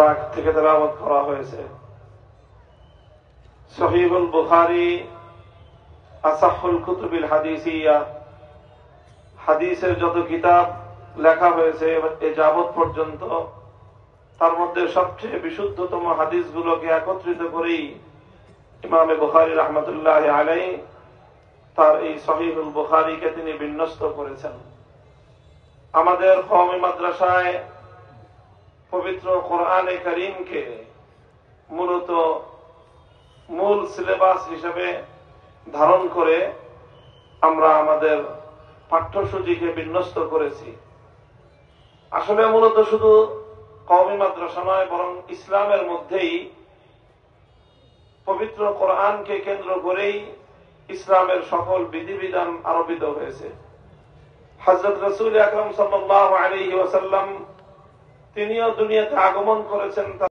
পাক থেকে তেলাওয়াত করা হয়েছে। সহিহুল বুখারী আসাহুল কুতুবিল হাদিসিয়া, হাদিসের যত কিতাব লেখা হয়েছে এ যাবৎ পর্যন্ত, তার মধ্যে সবচেয়ে বিশুদ্ধতম হাদিসগুলোকে একত্রিত করেই ইমামে বুখারী রাহমাতুল্লাহি আলাইহি তার এই সহিহুল বুখারীকে তিনি বিন্যস্ত করেছেন। আমাদের কওমি মাদ্রাসায় পবিত্র কোরআনে কারীমকে মূলত মূল সিলেবাস হিসেবে ধারণ করে আমরা আমাদের পাঠ্যসূচিকে বিন্যস্ত করেছি। আসলে মূলত শুধু কওমি মাদ্রাসা নয়, বরং ইসলামের মধ্যেই পবিত্র কোরআনকে কেন্দ্র করেই ইসলামের সকল বিধিবিধান আরোপিত হয়েছে। হযরত রাসূল আকরাম সাল্লাল্লাহু আলাইহি ওয়াসাল্লাম তিনিও দুনিয়াতে আগমন করেছেন